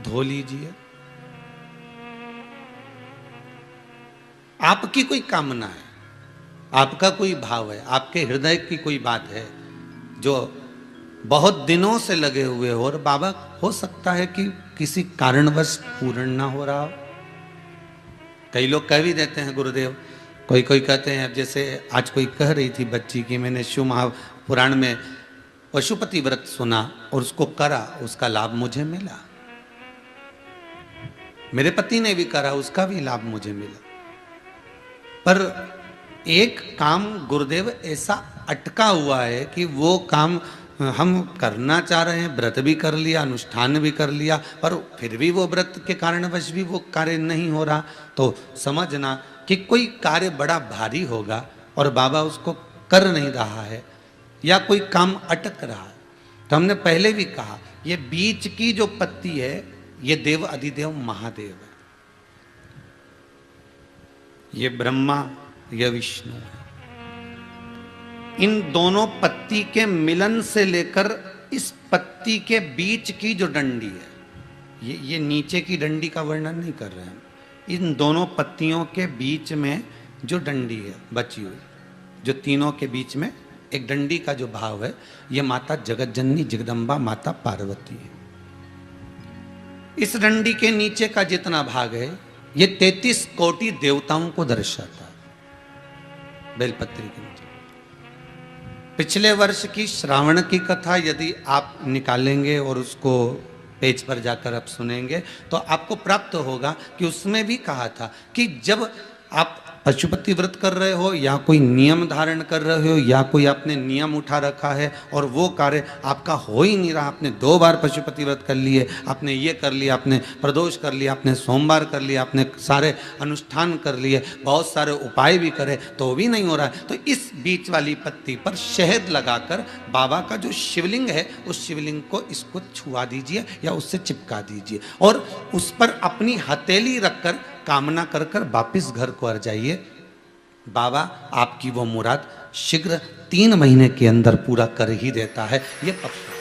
धो लीजिए। आपकी कोई कामना है, आपका कोई भाव है, आपके हृदय की कोई बात है जो बहुत दिनों से लगे हुए हो, और बाबा हो सकता है कि किसी कारणवश पूर्ण ना हो रहा हो। कई लोग कह भी देते हैं गुरुदेव, कोई कोई कहते हैं, अब जैसे आज कोई कह रही थी बच्ची की मैंने शिव महापुराण में पशुपति व्रत सुना और उसको करा, उसका लाभ मुझे मिला। मेरे पति ने भी करा, उसका भी लाभ मुझे मिला। पर एक काम गुरुदेव ऐसा अटका हुआ है कि वो काम हम करना चाह रहे हैं, व्रत भी कर लिया, अनुष्ठान भी कर लिया, पर फिर भी वो व्रत के कारणवश भी वो कार्य नहीं हो रहा। तो समझना कि कोई कार्य बड़ा भारी होगा और बाबा उसको कर नहीं रहा है, या कोई काम अटक रहा है। तो हमने पहले भी कहा, ये बीच की जो पत्ती है ये देव अधिदेव महादेव है, ये ब्रह्मा, ये विष्णु है। इन दोनों पत्ती के मिलन से लेकर इस पत्ती के बीच की जो डंडी है, ये नीचे की डंडी का वर्णन नहीं कर रहे हैं, इन दोनों पत्तियों के बीच में जो डंडी है बची हुई, जो तीनों के बीच में एक डंडी का जो भाव है, ये माता जगत जननी जगदम्बा माता पार्वती है। इस डंडी के नीचे का जितना भाग है ये 33 कोटि देवताओं को दर्शाता है। बेलपत्री के नीचे पिछले वर्ष की श्रावण की कथा यदि आप निकालेंगे और उसको पेज पर जाकर आप सुनेंगे तो आपको प्राप्त होगा कि उसमें भी कहा था कि जब आप पशुपति व्रत कर रहे हो या कोई नियम धारण कर रहे हो या कोई आपने नियम उठा रखा है और वो कार्य आपका हो ही नहीं रहा, आपने 2 बार पशुपति व्रत कर लिए, आपने ये कर लिया, आपने प्रदोष कर लिया, आपने सोमवार कर लिया, आपने सारे अनुष्ठान कर लिए, बहुत सारे उपाय भी करे तो भी नहीं हो रहा है, तो इस बीच वाली पत्ती पर शहद लगाकर बाबा का जो शिवलिंग है उस शिवलिंग को इसको छुआ दीजिए या उससे चिपका दीजिए और उस पर अपनी हथेली रखकर कामना कर कर वापिस घर को आ जाइए। बाबा आपकी वो मुराद शीघ्र 3 महीने के अंदर पूरा कर ही देता है, ये पक्का।